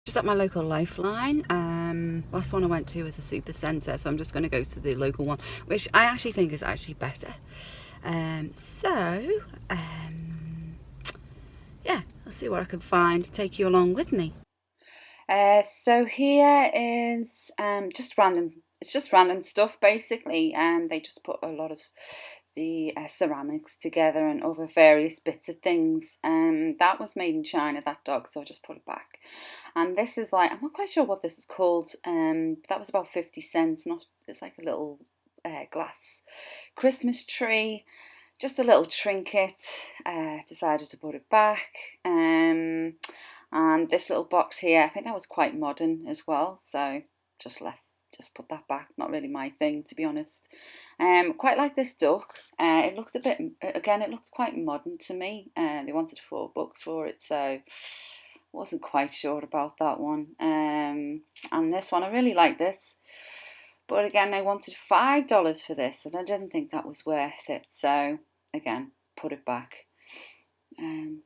Just at my local Lifeline. Last one I went to was a super centre, so I'm just going to go to the local one, which I actually think is actually better. Yeah, I'll see what I can find to take you along with me. So here is just random. It's just random stuff basically. They just put a lot of the ceramics together and other various bits of things. That was made in China, that dog, so I just put it back. And this is like, I'm not quite sure what this is called. That was about 50 cents. Not, it's like a little glass Christmas tree. Just a little trinket. Decided to put it back. And this little box here, I think that was quite modern as well, so just put that back. Not really my thing, to be honest. Quite like this duck. It looked a bit, again, it looked quite modern to me. They wanted $4 for it, so wasn't quite sure about that one. And this one, I really like this, but again, they wanted $5 for this, and I didn't think that was worth it. So again, put it back.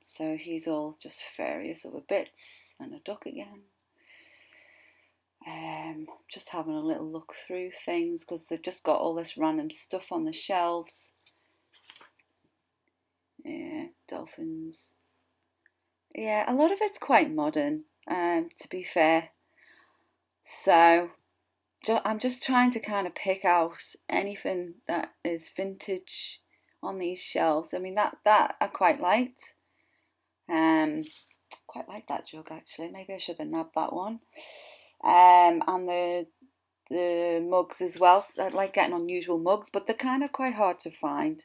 So he's all just various other bits, and a duck again. Just having a little look through things because they've just got all this random stuff on the shelves. Yeah, dolphins. Yeah, a lot of it's quite modern, to be fair. So I'm just trying to kind of pick out anything that is vintage on these shelves. I mean, that I quite liked. Quite like that jug actually. Maybe I should have nabbed that one. And the mugs as well. So I like getting unusual mugs, but they're kind of quite hard to find.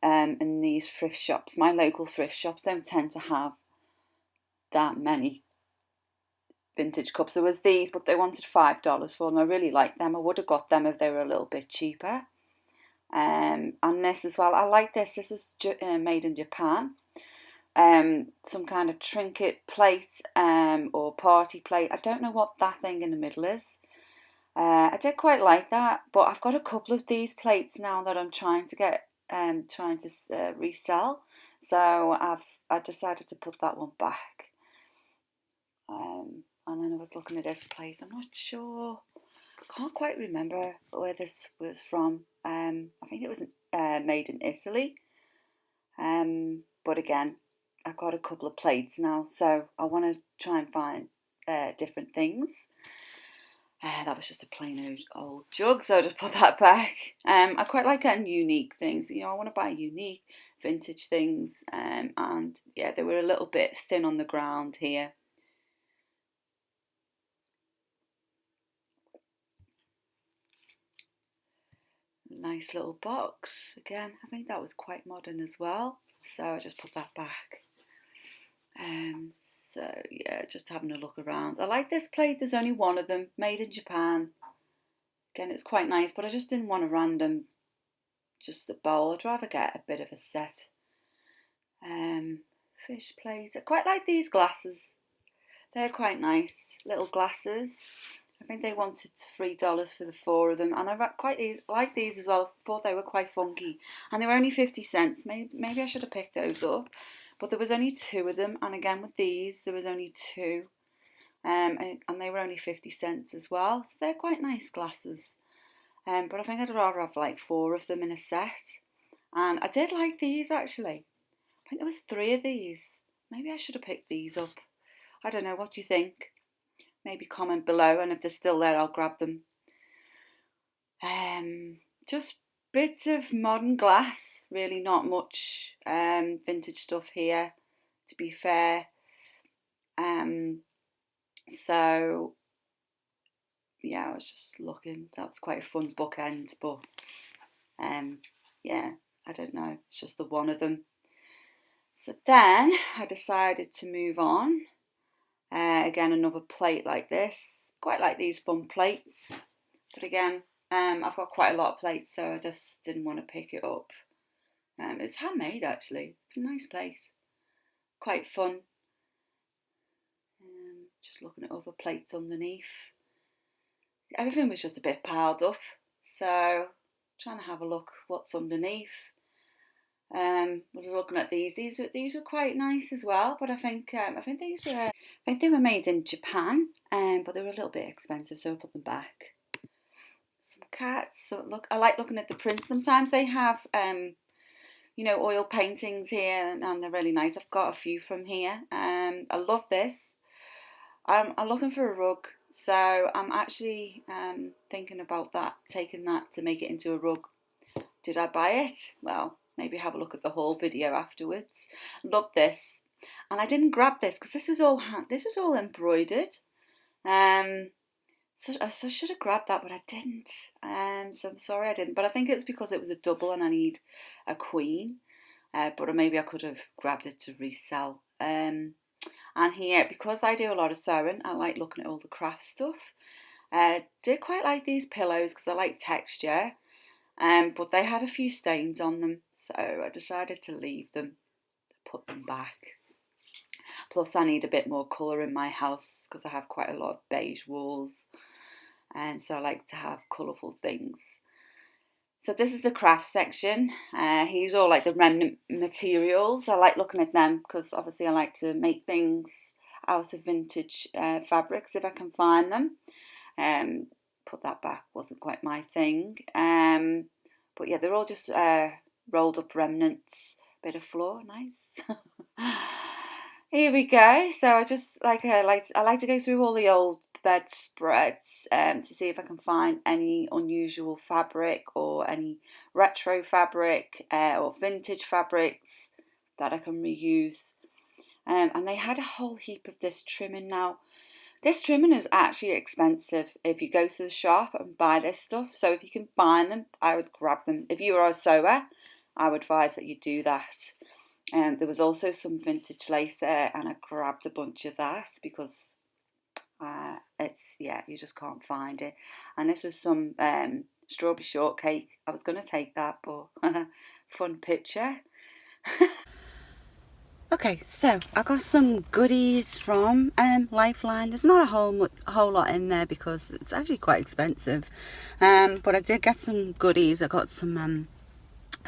In these thrift shops, my local thrift shops don't tend to have that many vintage cups. There was these, but they wanted $5 for them. I really like them. I would have got them if they were a little bit cheaper. And this as well. I like this. This was made in Japan. Some kind of trinket plate or party plate. I don't know what that thing in the middle is. I did quite like that, but I've got a couple of these plates now that I'm trying to resell. So I decided to put that one back. And then I was looking at this plate. I'm not sure. Can't quite remember where this was from. I think it was made in Italy. But again, I've got a couple of plates now, so I want to try and find different things. That was just a plain old jug, so I just put that back. I quite like getting unique things. You know, I want to buy unique vintage things. And yeah, they were a little bit thin on the ground here. Nice little box. Again, I think that was quite modern as well. So I just put that back. So yeah, just having a look around. I like this plate. There's only one of them, made in Japan. Again, it's quite nice, but I just didn't want a random, just a bowl. I'd rather get a bit of a set. Fish plate. I quite like these glasses. They're quite nice little glasses. I think they wanted $3 for the four of them, and I quite like these as well. Thought they were quite funky, and they were only 50 cents. Maybe I should have picked those up, but there was only two of them. And again with these, there was only two, and they were only 50 cents as well. So they're quite nice glasses. But I think I'd rather have like four of them in a set. And I did like these actually. I think there was three of these. Maybe I should have picked these up. I don't know. What do you think? Maybe comment below, and if they're still there, I'll grab them. Just bits of modern glass, really not much vintage stuff here, to be fair. So yeah, I was just looking. That was quite a fun bookend, but yeah, I don't know. It's just the one of them. So then I decided to move on. Again, another plate like this. Quite like these fun plates, but again, I've got quite a lot of plates, so I just didn't want to pick it up. It's handmade actually. It's a nice plate. Quite fun. Just looking at other plates underneath. Everything was just a bit piled up, so trying to have a look what's underneath. Was looking at these. These were quite nice as well, but I think they were made in Japan, but they were a little bit expensive, so I put them back. Some cats. So look, I like looking at the prints. Sometimes they have oil paintings here, and they're really nice. I've got a few from here. I love this. I'm looking for a rug, so I'm actually thinking about taking that to make it into a rug. Did I buy it? Well, maybe have a look at the whole video afterwards. Love this, and I didn't grab this because this was all embroidered. Um, so I should have grabbed that, but I didn't. So I'm sorry I didn't. But I think it was because it was a double and I need a queen. But maybe I could have grabbed it to resell. And here, because I do a lot of sewing, I like looking at all the craft stuff. Did quite like these pillows because I like texture. But they had a few stains on them, so I decided to leave them, put them back. Plus, I need a bit more colour in my house because I have quite a lot of beige walls, and so I like to have colourful things. So this is the craft section. Here's all like the remnant materials. I like looking at them because obviously I like to make things out of vintage fabrics if I can find them. Put that back, wasn't quite my thing. But yeah, they're all just rolled up remnants. Bit of floor, nice. Here we go. So I like to go through all the old bedspreads to see if I can find any unusual fabric or any retro fabric or vintage fabrics that I can reuse. And they had a whole heap of this trimming now. This trimming is actually expensive if you go to the shop and buy this stuff. So if you can find them, I would grab them. If you are a sewer, I would advise that you do that. There was also some vintage lace there, and I grabbed a bunch of that because you just can't find it. And this was some strawberry shortcake. I was going to take that, but fun picture. Okay, so I got some goodies from Lifeline. There's not a whole lot in there because it's actually quite expensive, but I did get some goodies. I got some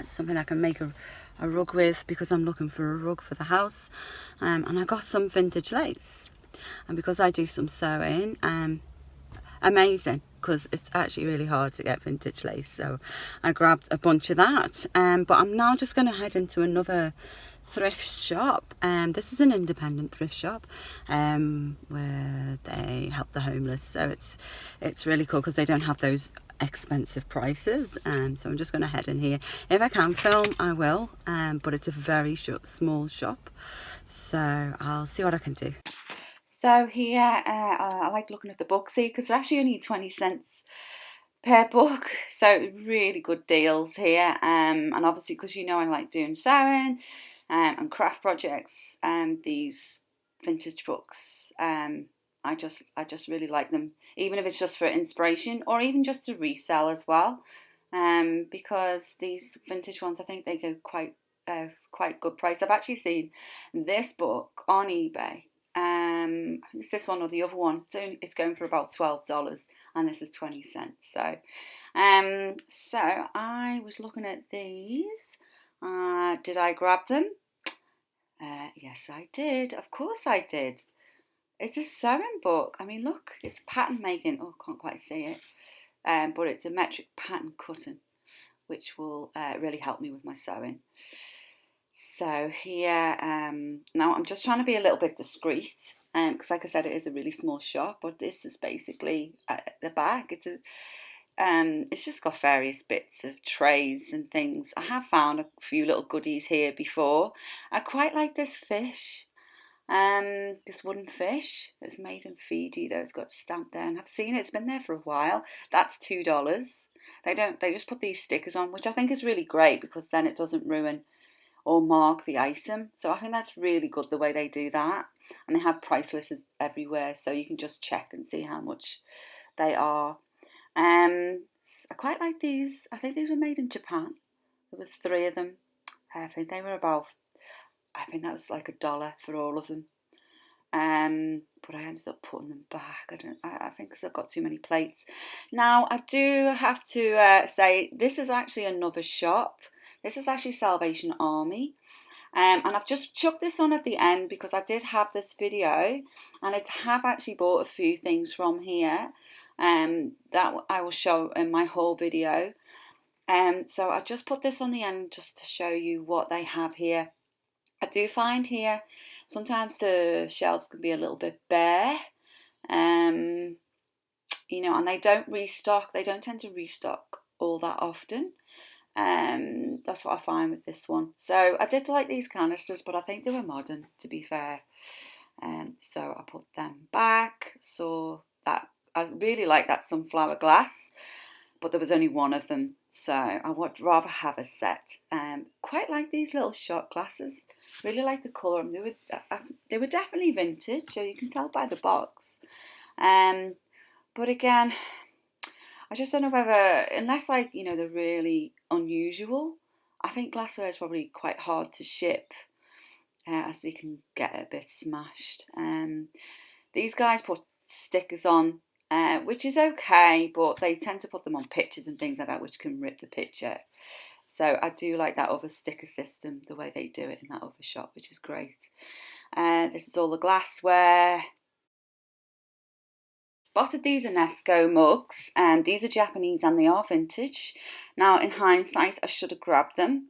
something I can make a rug with because I'm looking for a rug for the house, and I got some vintage lace, and because I do some sewing, amazing, because it's actually really hard to get vintage lace, so I grabbed a bunch of that. But I'm now just going to head into another thrift shop. This is an independent thrift shop where they help the homeless, so it's really cool because they don't have those expensive prices. So I'm just going to head in here. If I can film, I will, but it's a very small shop, so I'll see what I can do. So here, I like looking at the books here because they're actually only 20 cents per book, so really good deals here. And obviously, because I like doing sewing and craft projects, these vintage books, I just really like them, even if it's just for inspiration or even just to resell as well. Because these vintage ones, I think they go quite good price. I've actually seen this book on eBay. I think it's this one or the other one. It's going for about $12, and this is 20 cents. So I was looking at these. Did I grab them? Yes, I did. Of course I did. It's a sewing book. I mean, look, it's pattern making. Oh, can't quite see it. But it's a metric pattern cutting, which will really help me with my sewing. So here, now I'm just trying to be a little bit discreet, because like I said, it is a really small shop, but this is basically the back. It's just got various bits of trays and things. I have found a few little goodies here before. I quite like this fish, this wooden fish. It's made in Fiji though. It's got a stamp there, and I've seen it. It's been there for a while. That's $2. They just put these stickers on, which I think is really great because then it doesn't ruin or mark the item. So I think that's really good the way they do that. And they have price lists everywhere, so you can just check and see how much they are. I quite like these. I think these were made in Japan. There was 3 of them. I think they were I think that was like $1 for all of them. But I ended up putting them back. I think because I've got too many plates. Now I do have to say this is actually another shop. This is actually Salvation Army. And I've just chucked this on at the end because I did have this video, and I have actually bought a few things from here that I will show in my haul video. So I just put this on the end just to show you what they have here. I do find here sometimes the shelves can be a little bit bare, you know, and they don't restock. They don't tend to restock all that often. That's what I find with this one. So I did like these canisters, but I think they were modern, to be fair. So I put them back. So that I really like that sunflower glass, but there was only one of them, so I would rather have a set. Quite like these little shot glasses. Really like the colour. They were definitely vintage, so you can tell by the box. But again, I just don't know whether, unless like, you know, they're really unusual, I think glassware is probably quite hard to ship, as they can get a bit smashed. These guys put stickers on, which is okay, but they tend to put them on pictures and things like that, which can rip the picture. So I do like that other sticker system, the way they do it in that other shop, which is great. This is all the glassware. Spotted these Unesco mugs, and these are Japanese and they are vintage. Now, in hindsight, I should have grabbed them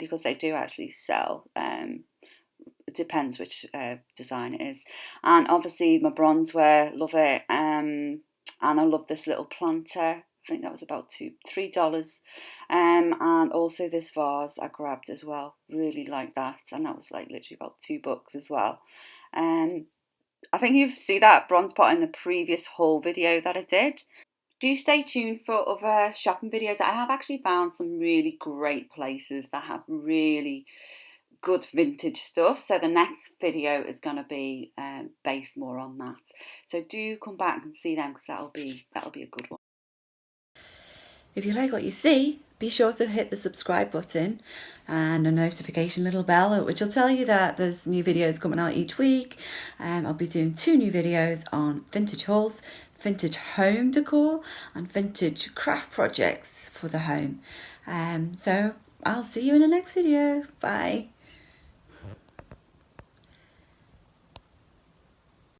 because they do actually sell. It depends which design it is. And obviously my bronzeware, love it. And I love this little planter. I think that was about $3. And also this vase I grabbed as well. Really like that. And that was like literally about $2 as well. I think you see that bronze pot in the previous haul video that I did. Do stay tuned for other shopping videos. I have actually found some really great places that have really good vintage stuff. So the next video is going to be based more on that. So do come back and see them because that'll be a good one. If you like what you see, be sure to hit the subscribe button and a notification little bell, which will tell you that there's new videos coming out each week. I'll be doing 2 new videos on vintage hauls, vintage home decor and vintage craft projects for the home. So I'll see you in the next video. Bye.